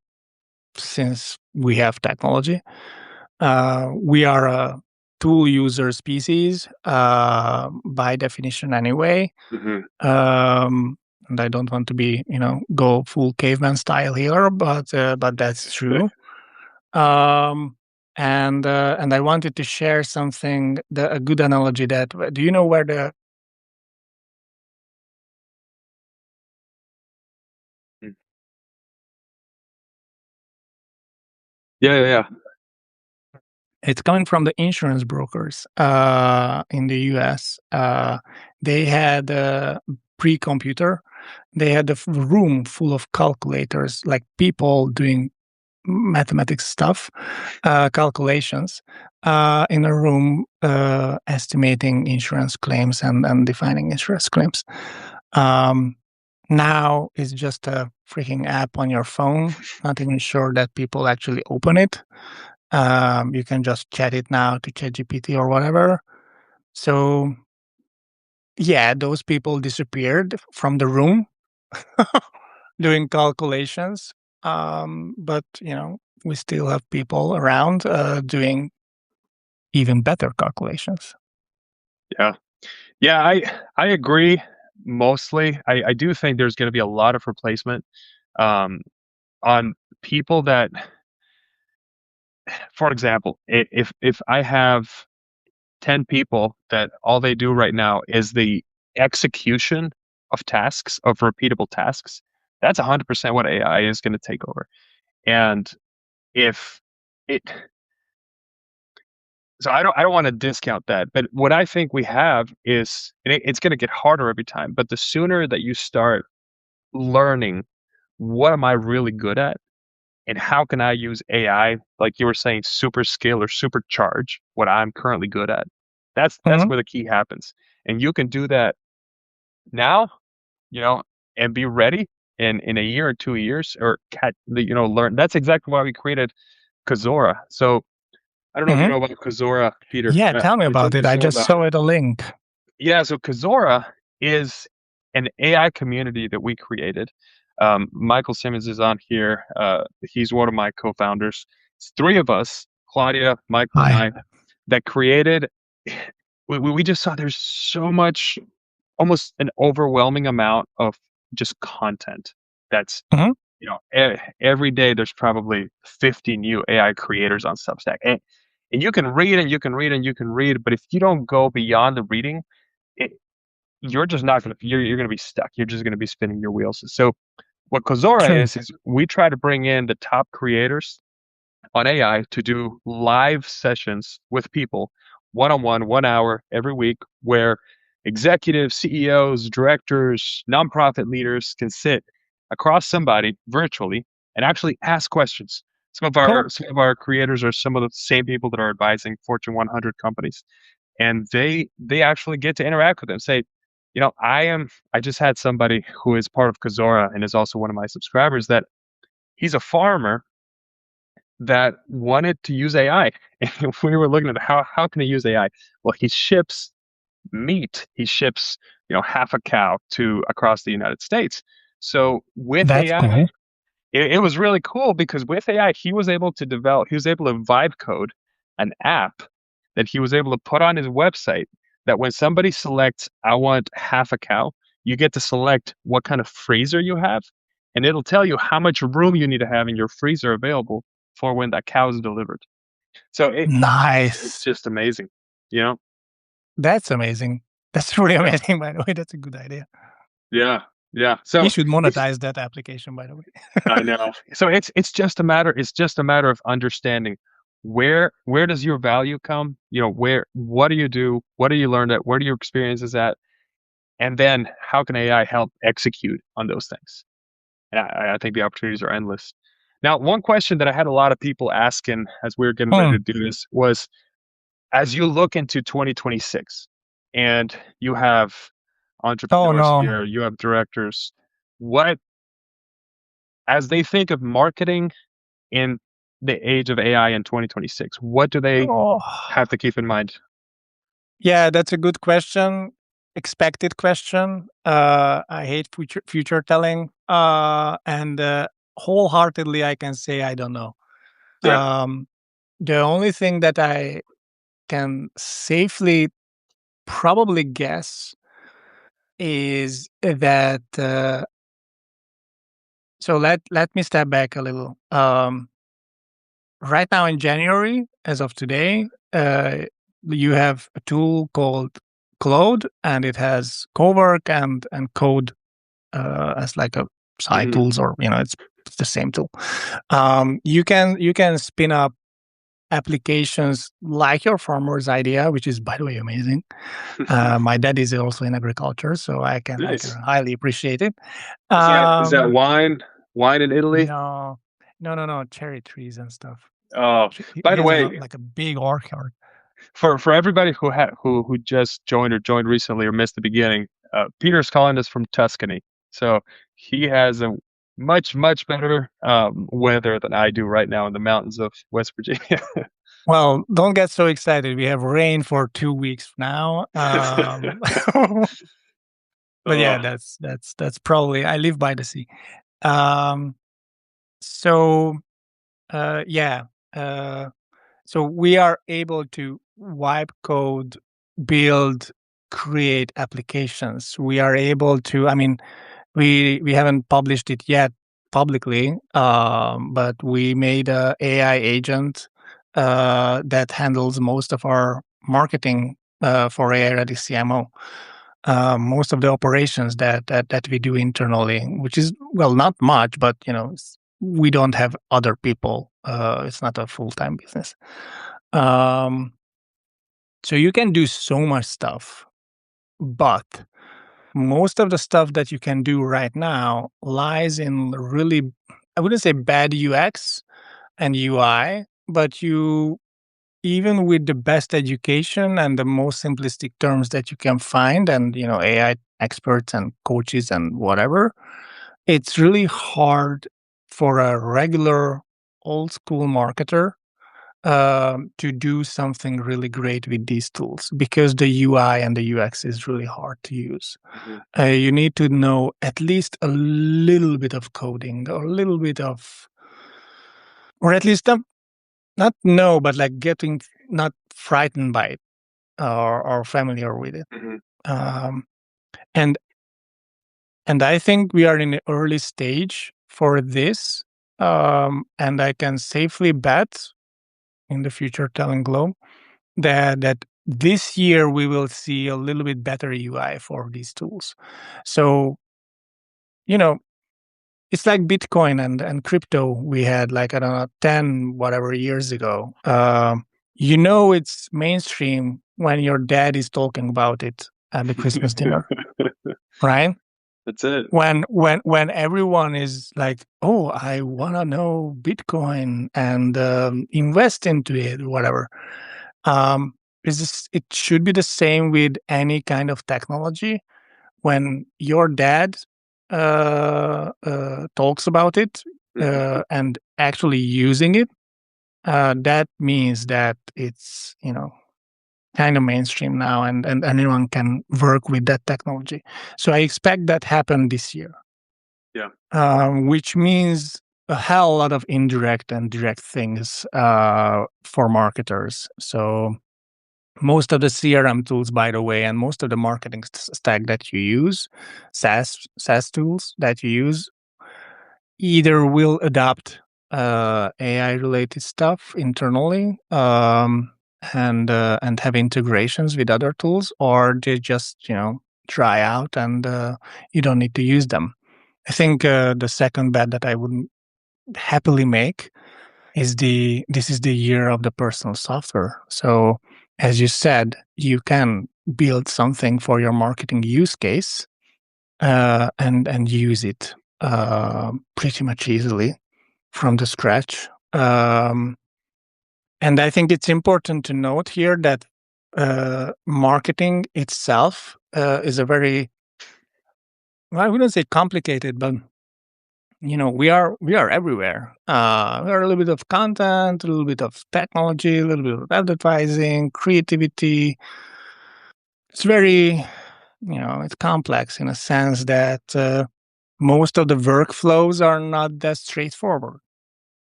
since we have technology. We are a tool user species, by definition anyway. Hmm. Um, and I don't want to be, go full caveman style here, but that's true. Um, and I wanted to share something, a good analogy that, do you know where the Yeah, yeah, yeah. it's coming from the insurance brokers in the US. They had a pre-computer. They had a room full of calculators, like people doing mathematics stuff, calculations, in a room, estimating insurance claims and defining insurance claims. Um, Now it's just a freaking app on your phone. Not even sure that people actually open it. You can just chat it now to ChatGPT or whatever. So yeah, those people disappeared from the room doing calculations. But we still have people around doing even better calculations. Yeah. Yeah, I agree. mostly. I do think there's going to be a lot of replacement um, on people that, for example, if I have 10 people that all they do right now is the execution of tasks, of repeatable tasks, that's 100% what AI is going to take over. And if it, so I don't want to discount that, but what I think we have is, and it's going to get harder every time, but the sooner that you start learning what am I really good at and how can I use AI, like you were saying, super skill or supercharge what I'm currently good at. That's Mhm. where the key happens. And you can do that now, you know, and be ready in a year or 2 years or learn. That's exactly why we created Kazora. So I don't know if you Mhm. know about Kazora, Peter. Yeah, tell me It's about it. I all just about, saw it a link. yeah, so Kazora is an AI community that we created. Michael Simmons is on here. He's one of my co-founders. It's three of us, Claudia, Michael, and Hi. I, that created. We just saw there's so much, almost an overwhelming amount of just content. That's Mhm. every day there's probably 50 new AI creators on Substack, and you can read and you can read and you can read, but if you don't go beyond the reading, it, you're just not gonna you're gonna be stuck. You're just gonna be spinning your wheels. So what Kozora True. is we try to bring in the top creators on AI to do live sessions with people, one on one, 1 hour every week, where executives, CEOs, directors, nonprofit leaders can sit across somebody virtually and actually ask questions. Cool. Some of our creators are some of the same people that are advising Fortune 100 companies, and they actually get to interact with them. Say, I just had somebody who is part of Kazora and is also one of my subscribers that he's a farmer that wanted to use AI. And we were looking at how can he use AI? Well, he ships meat. He ships, half a cow to across the United States. So with That's AI, cool. it was really cool because with AI, he was able to vibe code an app that he was able to put on his website that when somebody selects, I want half a cow, you get to select what kind of freezer you have, and it'll tell you how much room you need to have in your freezer available for when that cow is delivered. So it's Nice. just amazing, you know? That's amazing. That's really Yeah. amazing, by the way. That's a good idea. Yeah. Yeah. We So should it's monetize that application, by the way. I know. So it's just a matter of understanding where does your value come? What do you do? What do you learn at? Where do your experiences at? And then how can AI help execute on those things? And I think the opportunities are endless. Now, one question that I had a lot of people asking as we were getting ready Hmm. to do this was as you look into 2026 and you have Oh, entrepreneurs no. here, you have directors, what as they think of marketing in the age of AI in 2026? What do they Oh. have to keep in mind? Yeah, that's a good question. Expected question. I hate future telling. And wholeheartedly, I can say I don't know. Yeah. Um, the only thing that I can safely probably guess is that. So let me step back a little. Right now in January, as of today, you have a tool called Claude, and it has Cowork and Code as like a side Hmm. tools, or it's the same tool. You can spin up applications like your farmer's idea, which is by the way amazing. My dad is also in agriculture, so I can Nice. highly appreciate it. Is that Um, wine in Italy? no, no, cherry trees and stuff. Oh, He by the has way, like a big orchard. for everybody who just joined or joined recently or missed the beginning, Peter's calling us from Tuscany, so he has a much better weather than I do right now in the mountains of West Virginia. Well, don't get so excited. We have rain for 2 weeks now. But yeah, Oh, that's probably I live by the sea. Um, so yeah, uh, so we are able to wipe code, build. create applications. We are able to, I mean, we haven't published it yet publicly, but we made a AI agent that handles most of our marketing for AI Ready CMO. Most of the operations that we do internally, which is, well, not much, but we don't have other people. It's not a full-time business. So you can do so much stuff, but most of the stuff that you can do right now lies in really, I wouldn't say bad UX and UI, but even with the best education and the most simplistic terms that you can find, and AI experts and coaches and whatever, it's really hard for a regular old school marketer to do something really great with these tools, because the UI and the UX is really hard to use. You need to know at least a little bit of coding, or a little bit of, or at least not know, but like getting not frightened by it, or familiar with it. Um, and and I think we are in the early stage for this. And I can safely bet in the future, telling Globe, that this year we will see a little bit better UI for these tools. So, you know, it's like Bitcoin and crypto we had, like, I don't know, 10 whatever years ago. It's mainstream when your dad is talking about it at the Christmas dinner, right? That's it. When everyone is like, oh, I want to know Bitcoin and invest into it, whatever. It should be the same with any kind of technology. When your dad talks about it and actually using it, that means that it's kind of mainstream now, and anyone can work with that technology. So I expect that happen this year. Yeah. Which means a hell lot of indirect and direct things for marketers. So most of the CRM tools, by the way, and most of the marketing stack that you use, SaaS tools that you use, either will adopt AI related stuff internally, and have integrations with other tools, or they just try out, and you don't need to use them. I think the second bet that I would happily make is this is the year of the personal software. So, as you said, you can build something for your marketing use case, and use it pretty much easily from the scratch. And I think it's important to note here that marketing itself is a very, well, I wouldn't say complicated, but we are everywhere. We are a little bit of content, a little bit of technology, a little bit of advertising, creativity. It's very, it's complex in a sense that most of the workflows are not that straightforward.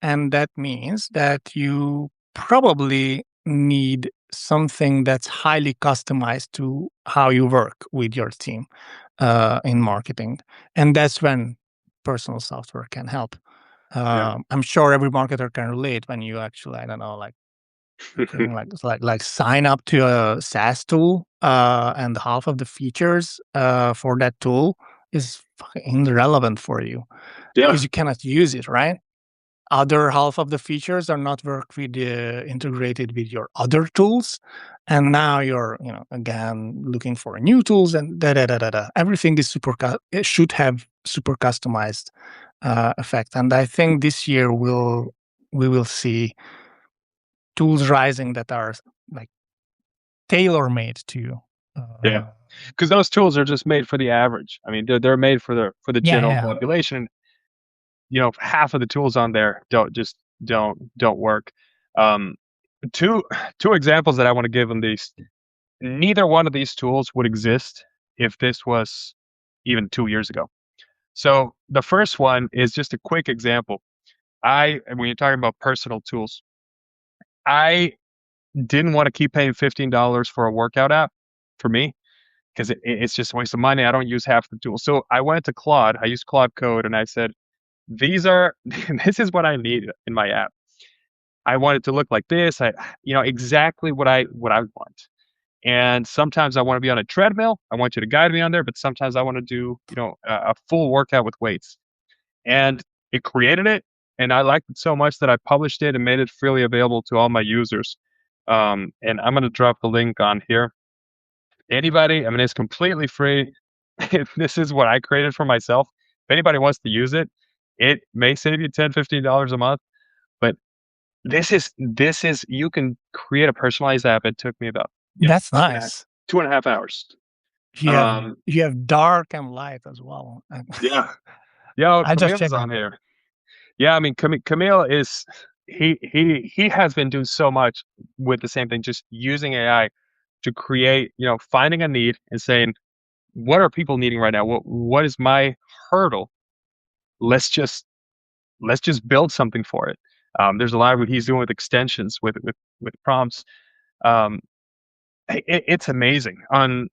And that means that you probably need something that's highly customized to how you work with your team in marketing. And that's when personal software can help. I'm sure every marketer can relate when you actually, I don't know, like like sign up to a SaaS tool, and half of the features for that tool is fucking irrelevant for you because you cannot use it, right? Other half of the features are not integrated with your other tools, and now you're again looking for new tools, and everything is it should have super customized effect. And I think this year we will see tools rising that are like tailor made to you. Yeah. Because those tools are just made for the average. I mean, they're made for the general population. Half of the tools on there don't work. Um, two examples that I want to give on these. Neither one of these tools would exist if this was even 2 years ago. So the first one is just a quick example. When you're talking about personal tools, I didn't want to keep paying $15 for a workout app for me. because it's just a waste of money. I don't use half the tools. So I went to Claude. I used Claude Code, and I said, these are this is what I need in my app. I want it to look like this. Exactly what I want. And sometimes I want to be on a treadmill. I want you to guide me on there, but sometimes I want to do, a full workout with weights. And it created it, and I liked it so much that I published it and made it freely available to all my users. And I'm going to drop the link on here. Anybody, I mean, it's completely free. This is what I created for myself. If anybody wants to use it, it may save you $10, $15 a month. But this is you can create a personalized app. It took me about That's nice. 2.5 hours. You have dark and light as well. Yeah. Yo, I just Camille's checked on here. Yeah, I mean, Camille is he has been doing so much with the same thing, just using AI to create, finding a need and saying, what are people needing right now? What is my hurdle? Let's just build something for it. There's a lot of what he's doing with extensions, with prompts. Um, it's amazing. On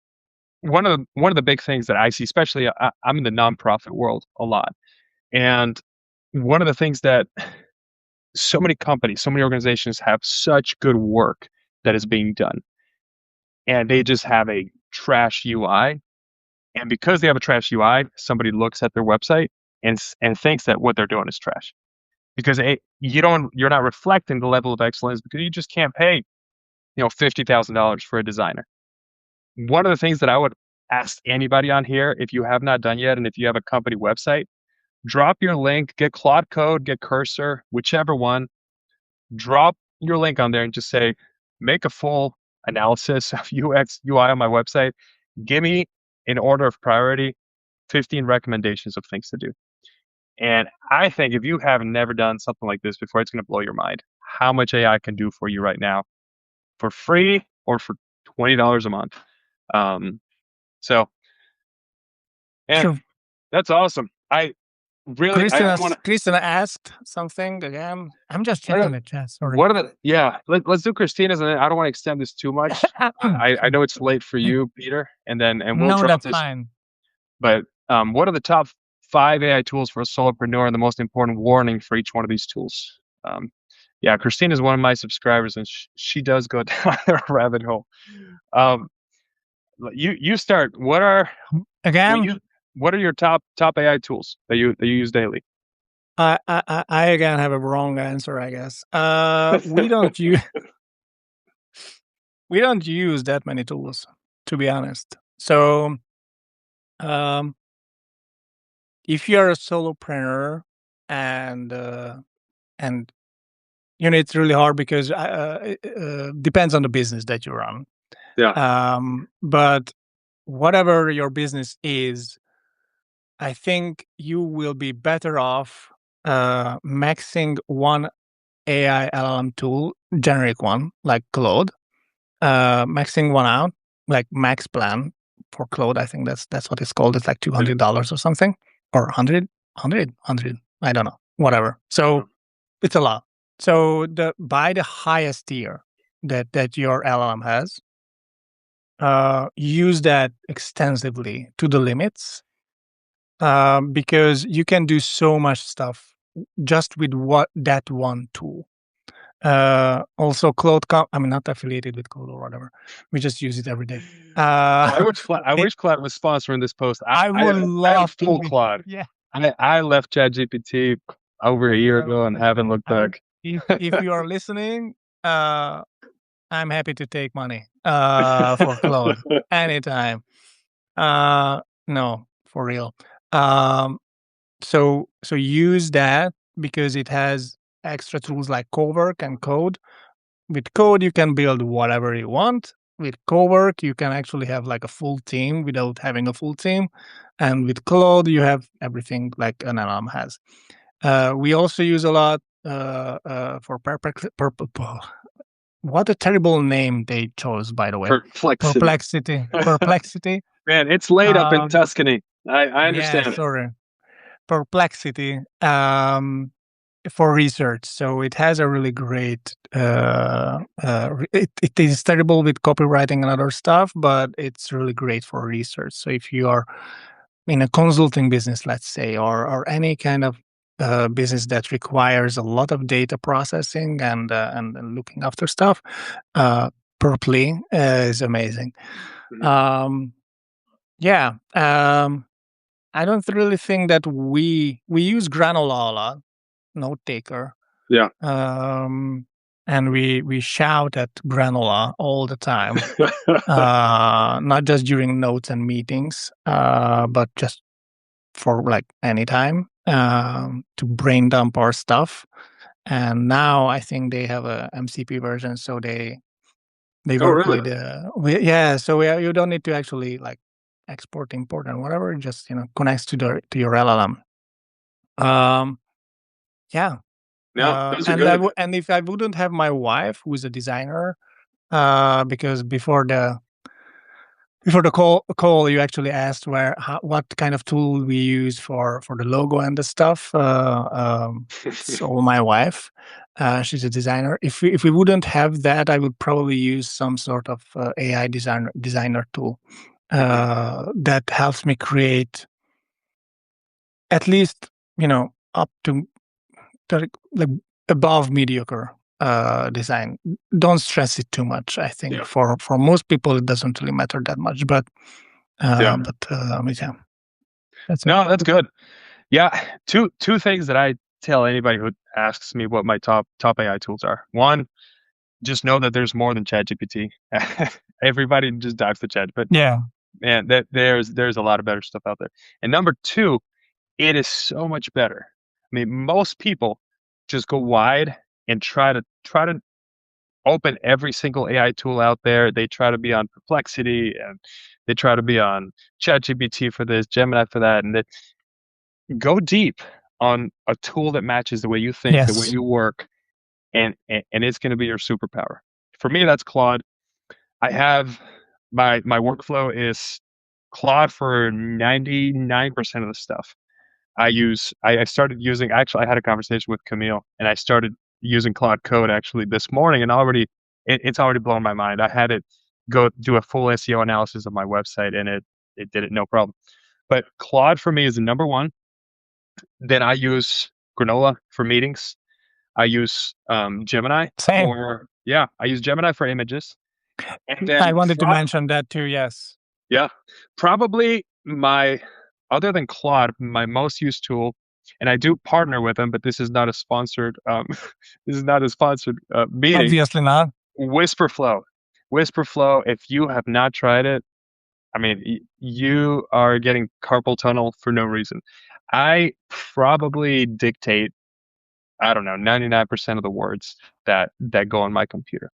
one of the big things that I see, especially I'm in the nonprofit world a lot, and one of the things that so many companies, so many organizations have such good work that is being done, and they just have a trash UI. And because they have a trash UI, somebody looks at their website and thinks that what they're doing is trash because you're not reflecting the level of excellence because you just can't pay $50,000 for a designer. One of the things that I would ask anybody on here, if you have not done yet, and if you have a company website, drop your link, get Claude Code, get Cursor, whichever one, drop your link on there and just say, make a full analysis of UX, UI on my website. Give me, in order of priority, 15 recommendations of things to do. And I think if you have never done something like this before, it's going to blow your mind how much AI can do for you right now for free or for $20 a month. So, and Sure. that's awesome. I want to. Christina asked something again. I'm just checking the chat. Sorry. Let's do Christina's, and I don't want to extend this too much. I know it's late for you, Peter, and we'll No, drop that's this. fine. But what are the top 5 AI tools for a solopreneur and the most important warning for each one of these tools? Yeah, Christine is one of my subscribers, and she does go down a rabbit hole. You start. What are your top AI tools that you use daily? I again have a wrong answer, I guess. We don't use that many tools, to be honest. So, if you're a solopreneur and it's really hard because it depends on the business that you run. Yeah. But whatever your business is, I think you will be better off maxing one AI LLM tool, generic one like Claude, maxing one out, like Max Plan for Claude. I think that's what it's called. It's like $200 or something, or 100. I don't know, whatever. So it's a lot. So buy the highest tier that your LLM has. Use that extensively to the limits, because you can do so much stuff just with that one tool. Also, Claude, I'm not affiliated with Claude or whatever. We just use it every day. I wish Claude was sponsoring this post. I would love full Claude. Yeah. I left ChatGPT over a year ago and haven't looked back. If you are listening, I'm happy to take money for Claude anytime. No, for real. So use that because it has extra tools like Cowork and Code. With Code, you can build whatever you want. With Cowork, you can actually have like a full team without having a full team. And with Claude, you have everything like an LLM has. We also use a lot for what a terrible name they chose, by the way. Perplexity. Man, it's late up in Tuscany. I understand. Yeah, sorry. Perplexity. for research. So it has a really great. It is terrible with copywriting and other stuff, but it's really great for research. So if you are in a consulting business, let's say, or any kind of business that requires a lot of data processing and looking after stuff, Purpley is amazing. Mhm. Um, yeah, I don't really think that we use Granola a lot, note taker, Yeah. um, and we shout at Granola all the time, not just during notes and meetings, but just for like any time to brain dump our stuff. And now I think they have a MCP version, so they Oh, work really? with yeah. So you don't need to actually like export, import, and whatever. It just connects to your LLM. Yeah. No, those are And good. and if I wouldn't have my wife, who is a designer, because before the call, you actually asked what kind of tool we use for the logo and the stuff. So my wife, she's a designer. If we wouldn't have that, I would probably use some sort of AI designer tool Mhm. that helps me create at least up to like above mediocre design. Don't stress it too much. I think Yeah. for most people it doesn't really matter that much, but Yeah. yeah, that's it. No, that's good. Yeah. Two things that I tell anybody who asks me what my top AI tools are. One, just know that there's more than ChatGPT. Everybody just dives to Chat, but Yeah. man, that there's a lot of better stuff out there. And number two, it is so much better. I mean, most people just go wide and try to open every single AI tool out there. They try to be on Perplexity and they try to be on ChatGPT for this, Gemini for that, and go deep on a tool that matches the way you think, the way Yes. you work, and it's going to be your superpower. For me, that's Claude. I have my workflow is Claude for 99% of the stuff. I started using, actually I had a conversation with Camille and I started using Claude Code actually this morning, and it's already blown my mind. I had it go do a full SEO analysis of my website and it did it no problem. But Claude for me is the number one. Then I use Granola for meetings. I use Gemini Same. for, yeah, I use Gemini for images. And I then wanted to mention that too. Yes. yeah, probably my, other than Claude, my most used tool, and I do partner with them, but this is not a sponsored this is not a sponsored meeting. Obviously not. Whisperflow. Whisperflow, if you have not tried it, I mean, you are getting carpal tunnel for no reason. I probably dictate, I don't know, 99% of the words that go on my computer.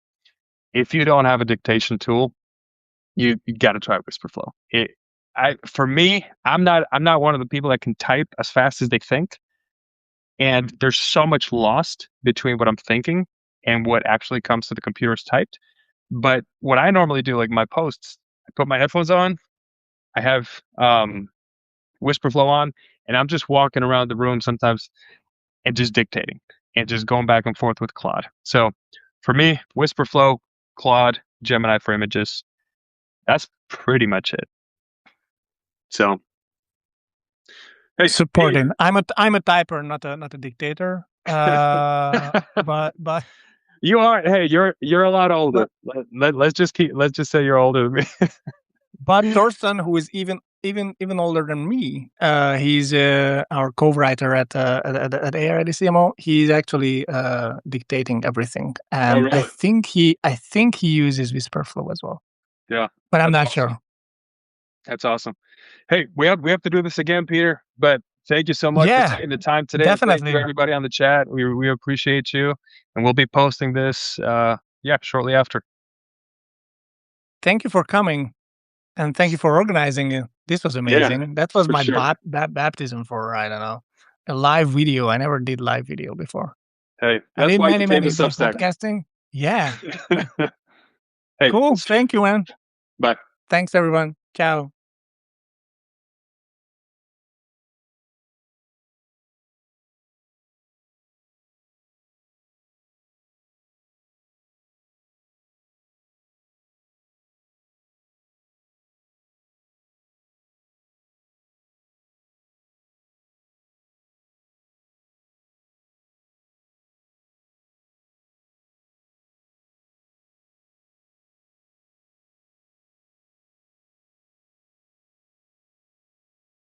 If you don't have a dictation tool, you got to try Whisperflow. For me, I'm not one of the people that can type as fast as they think, and there's so much lost between what I'm thinking and what actually comes to the computer as typed. But what I normally do, like my posts, I put my headphones on, I have Whisperflow on, and I'm just walking around the room sometimes and just dictating and just going back and forth with Claude. So for me, Whisperflow, Claude, Gemini for images, that's pretty much it. So hey, Supporting. I'm a typer, not a dictator. But you are. Hey, you're a lot older. but Let's just say you're older than me. but Thorsten, who is even older than me, he's our co-writer at AI Ready CMO. He's actually dictating everything, Oh, and really? I think he uses Whisperflow as well, Yeah, but I'm that's not awesome. sure. That's awesome. Hey, we have to do this again, Peter. But thank you so much for Yeah, taking the time today, and thank you definitely. everybody on the chat. We appreciate you, and we'll be posting this yeah, shortly after. Thank you for coming, and thank you for organizing it. This was Yeah, amazing. That was for my sure. baptism for, I don't know, a live video. I never did live video before. Hey, I that's did why you many became a many Substack. podcasting. Yeah, Hey, cool. Thank you, man. bye. Thanks, everyone. Ciao.